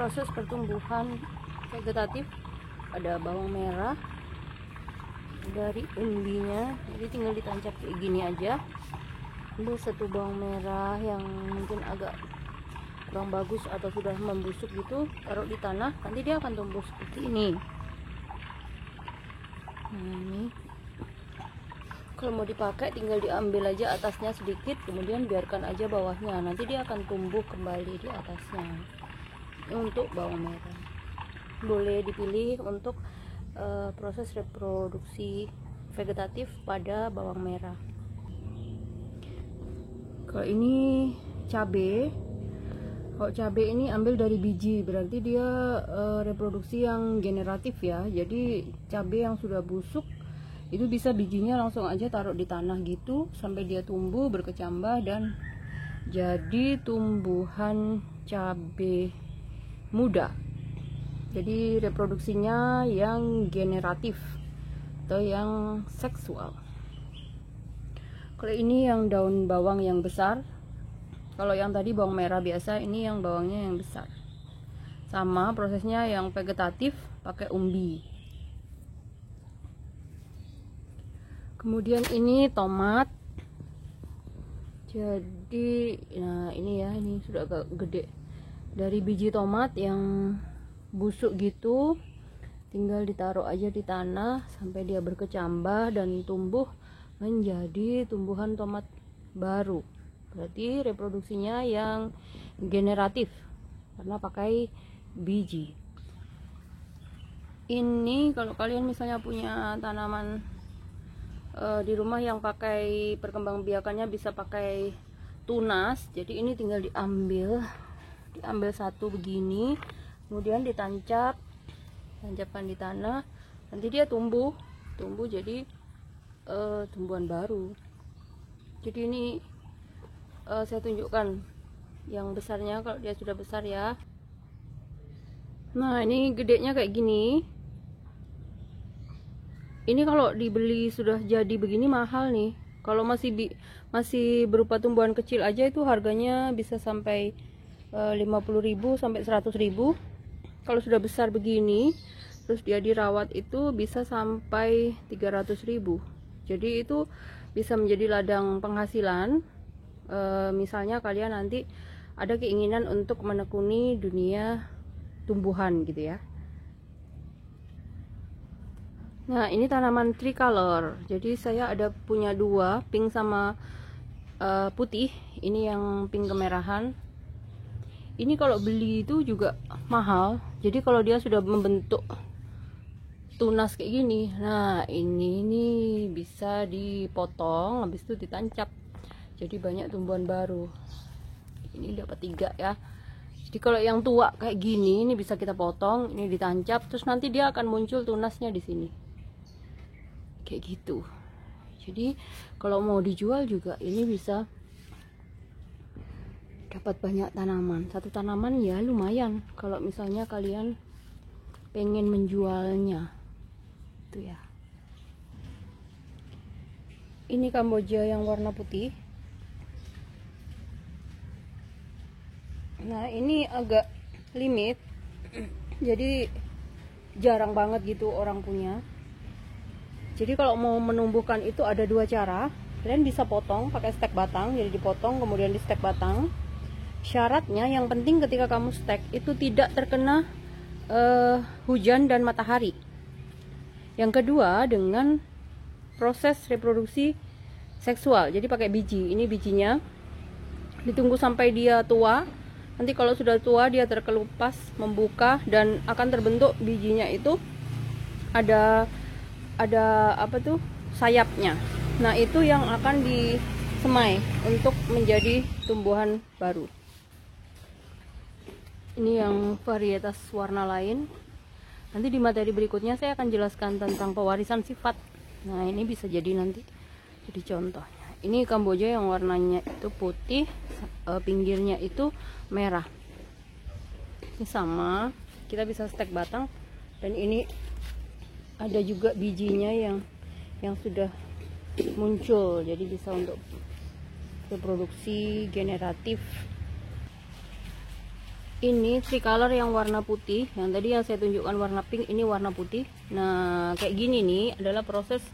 proses pertumbuhan vegetatif. Ada bawang merah dari umbinya, jadi tinggal ditancap kayak gini aja. Ambil satu bawang merah yang mungkin agak kurang bagus atau sudah membusuk gitu, taruh di tanah, nanti dia akan tumbuh seperti ini. Nah, ini kalau mau dipakai tinggal diambil aja atasnya sedikit, kemudian biarkan aja bawahnya, nanti dia akan tumbuh kembali di atasnya. Untuk bawang merah boleh dipilih untuk proses reproduksi vegetatif pada bawang merah. Kalau ini cabai, kalau cabai ini ambil dari biji, berarti dia reproduksi yang generatif ya. Jadi cabai yang sudah busuk itu bisa bijinya langsung aja taruh di tanah gitu sampai dia tumbuh berkecambah dan jadi tumbuhan cabai muda. Jadi reproduksinya yang generatif atau yang seksual. Kalau ini yang daun bawang yang besar, kalau yang tadi bawang merah biasa, ini yang bawangnya yang besar. Sama prosesnya yang vegetatif pakai umbi. Kemudian ini tomat. Jadi nah ini ya, ini sudah agak gede. Dari biji tomat yang busuk gitu, tinggal ditaruh aja di tanah sampai dia berkecambah dan tumbuh menjadi tumbuhan tomat baru. Berarti reproduksinya yang generatif karena pakai biji. Ini kalau kalian misalnya punya tanaman di rumah yang pakai perkembangbiakannya bisa pakai tunas, jadi ini tinggal diambil satu begini, kemudian tancapkan di tanah, nanti dia tumbuh jadi tumbuhan baru. Jadi ini saya tunjukkan yang besarnya kalau dia sudah besar ya. Nah ini gedenya kayak gini. Ini kalau dibeli sudah jadi begini mahal nih. Kalau masih berupa tumbuhan kecil aja itu harganya bisa sampai 50.000 sampai 100.000. Kalau sudah besar begini terus dia dirawat itu bisa sampai 300.000. Jadi itu bisa menjadi ladang penghasilan. Misalnya kalian nanti ada keinginan untuk menekuni dunia tumbuhan gitu ya. Nah ini tanaman tricolor, jadi saya ada punya dua, pink sama putih. Ini yang pink kemerahan. Ini kalau beli itu juga mahal, jadi kalau dia sudah membentuk tunas kayak gini, nah ini nih bisa dipotong, habis itu ditancap, jadi banyak tumbuhan baru. Ini dapat 3 ya. Jadi kalau yang tua kayak gini, ini bisa kita potong, ini ditancap, terus nanti dia akan muncul tunasnya di sini, kayak gitu. Jadi kalau mau dijual juga ini bisa dapat banyak tanaman. Satu tanaman ya lumayan kalau misalnya kalian pengen menjualnya itu ya. Ini Kamboja yang warna putih. Nah ini agak limit, jadi jarang banget gitu orang punya. Jadi kalau mau menumbuhkan itu ada 2 cara. Kalian bisa potong pakai stek batang, jadi dipotong kemudian di stek batang. Syaratnya yang penting ketika kamu stek itu tidak terkena hujan dan matahari. Yang kedua dengan proses reproduksi seksual, jadi pakai biji. Ini bijinya ditunggu sampai dia tua. Nanti kalau sudah tua dia terkelupas, membuka dan akan terbentuk bijinya itu ada apa tuh sayapnya. Nah itu yang akan disemai untuk menjadi tumbuhan baru. Ini yang varietas warna lain. Nanti di materi berikutnya saya akan jelaskan tentang pewarisan sifat. Nah ini bisa jadi nanti jadi contohnya. Ini Kamboja yang warnanya itu putih, pinggirnya itu merah. Ini sama, kita bisa stek batang. Dan ini ada juga bijinya yang sudah muncul, jadi bisa untuk reproduksi generatif. Ini tricolor yang warna putih, yang tadi yang saya tunjukkan warna pink, ini warna putih. Nah, kayak gini nih adalah proses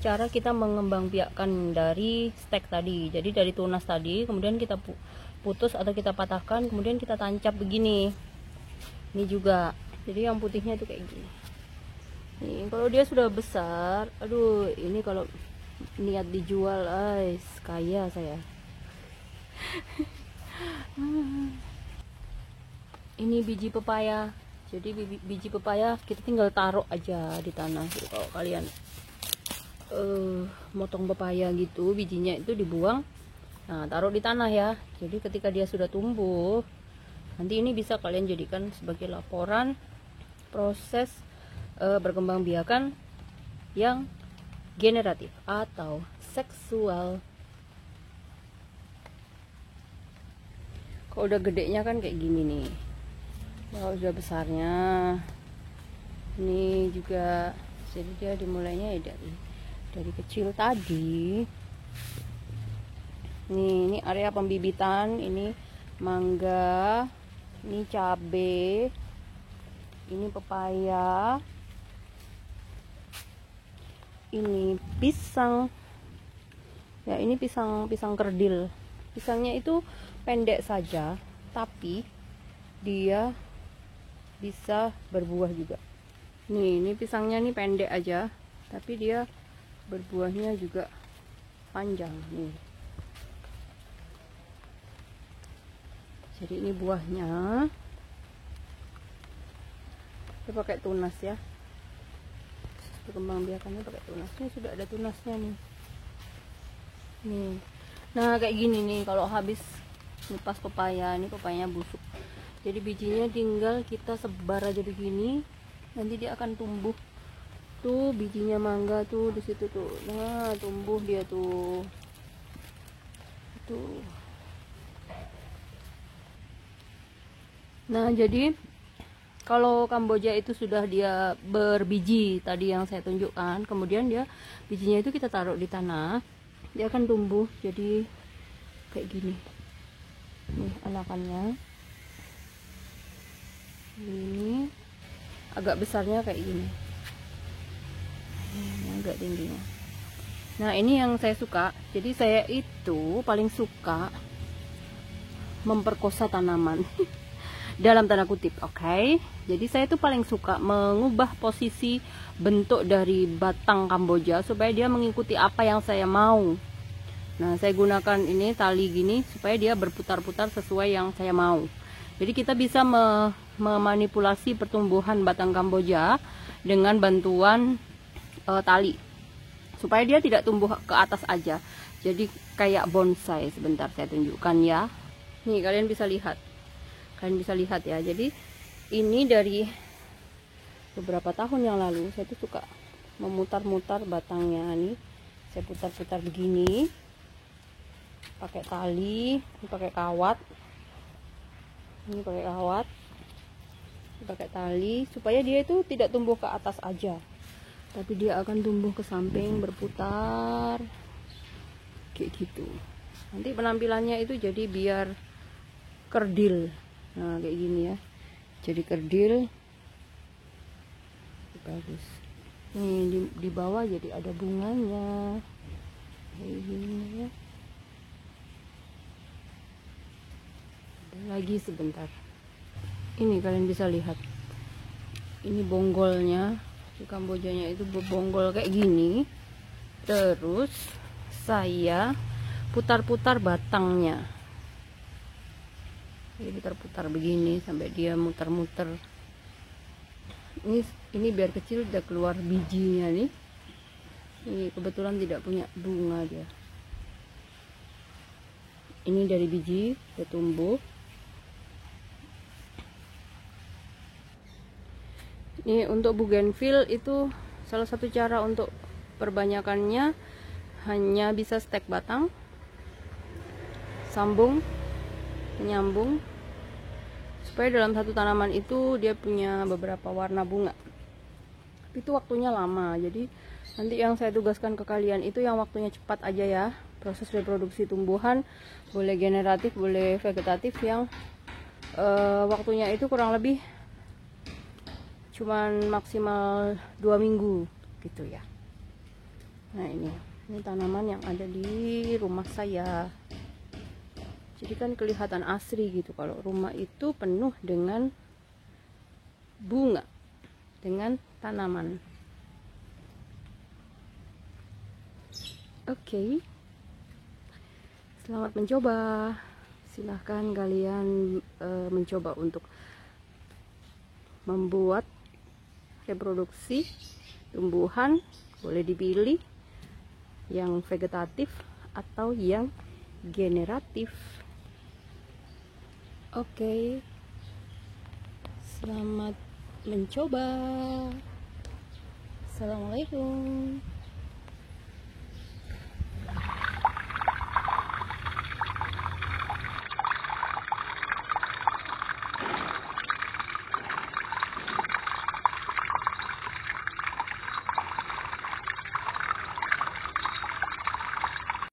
cara kita mengembangbiakkan dari stek tadi. Jadi dari tunas tadi, kemudian kita putus atau kita patahkan, kemudian kita tancap begini. Ini juga. Jadi yang putihnya itu kayak gini. Nih, kalau dia sudah besar, aduh, ini kalau niat dijual, kaya saya. Ini biji pepaya. Jadi biji pepaya kita tinggal taruh aja di tanah. Jadi kalau kalian motong pepaya gitu, bijinya itu dibuang, nah taruh di tanah ya. Jadi ketika dia sudah tumbuh, nanti ini bisa kalian jadikan sebagai laporan proses berkembangbiakan yang generatif atau seksual. Kalau udah gedenya kan kayak gini nih. Kalau udah besarnya, ini juga, jadi dia dimulainya ya dari kecil tadi. Ini area pembibitan, ini mangga, ini cabe, ini pepaya, ini pisang. Ya, ini pisang kerdil. Pisangnya itu pendek saja, tapi dia bisa berbuah juga. Ini pisangnya nih pendek aja, tapi dia berbuahnya juga panjang nih. Jadi ini buahnya. Kita pakai tunas ya. Berkembangbiakannya pakai tunas. Ini sudah ada tunasnya nih. Nih. Nah, kayak gini nih kalau habis lepas pepaya, ini pepayanya busuk. Jadi bijinya tinggal kita sebar aja begini, nanti dia akan tumbuh. Tuh bijinya mangga tuh di situ tuh. Nah, tumbuh dia tuh. Tuh. Nah, jadi kalau Kamboja itu sudah dia berbiji tadi yang saya tunjukkan, kemudian dia bijinya itu kita taruh di tanah, dia akan tumbuh jadi kayak gini. Nih anakannya. Ini agak besarnya kayak gini. Ini agak tingginya. Nah, ini yang saya suka. Jadi saya itu paling suka memperkosa tanaman. Dalam tanda kutip, oke. Jadi saya itu paling suka mengubah posisi bentuk dari batang Kamboja supaya dia mengikuti apa yang saya mau. Nah, saya gunakan ini tali gini supaya dia berputar-putar sesuai yang saya mau. Jadi kita bisa memanipulasi pertumbuhan batang Kamboja dengan bantuan tali supaya dia tidak tumbuh ke atas aja. Jadi kayak bonsai. Sebentar saya tunjukkan ya. Nih kalian bisa lihat. Kalian bisa lihat ya. Jadi ini dari beberapa tahun yang lalu saya tuh suka memutar-mutar batangnya nih. Saya putar-putar begini. Pakai tali, ini pakai kawat. Ini pakai kawat. Ini pakai tali supaya dia itu tidak tumbuh ke atas aja. Tapi dia akan tumbuh ke samping, berputar. Kayak gitu. Nanti penampilannya itu jadi biar kerdil. Nah, kayak gini ya. Jadi kerdil. Bagus. Nih di bawah jadi ada bunganya. Kayak gini ya. Lagi sebentar. Ini kalian bisa lihat. Ini bonggolnya. Di Kambojanya itu berbonggol kayak gini. Terus saya putar-putar batangnya. Jadi putar-putar begini sampai dia muter-muter. Ini biar kecil udah keluar bijinya nih. Ini kebetulan tidak punya bunga dia. Ini dari biji udah tumbuh. Ini untuk bougainville itu salah satu cara untuk perbanyakannya hanya bisa stek batang, sambung, menyambung, supaya dalam satu tanaman itu dia punya beberapa warna bunga. Tapi itu waktunya lama, jadi nanti yang saya tugaskan ke kalian itu yang waktunya cepat aja ya. Proses reproduksi tumbuhan boleh generatif, boleh vegetatif yang waktunya itu kurang lebih cuman maksimal 2 minggu gitu ya. Nah ini tanaman yang ada di rumah saya. Jadi kan kelihatan asri gitu kalau rumah itu penuh dengan bunga, dengan tanaman. Oke. Selamat mencoba. Silahkan kalian mencoba untuk membuat reproduksi tumbuhan, boleh dipilih yang vegetatif atau yang generatif. Oke, selamat mencoba. Assalamualaikum.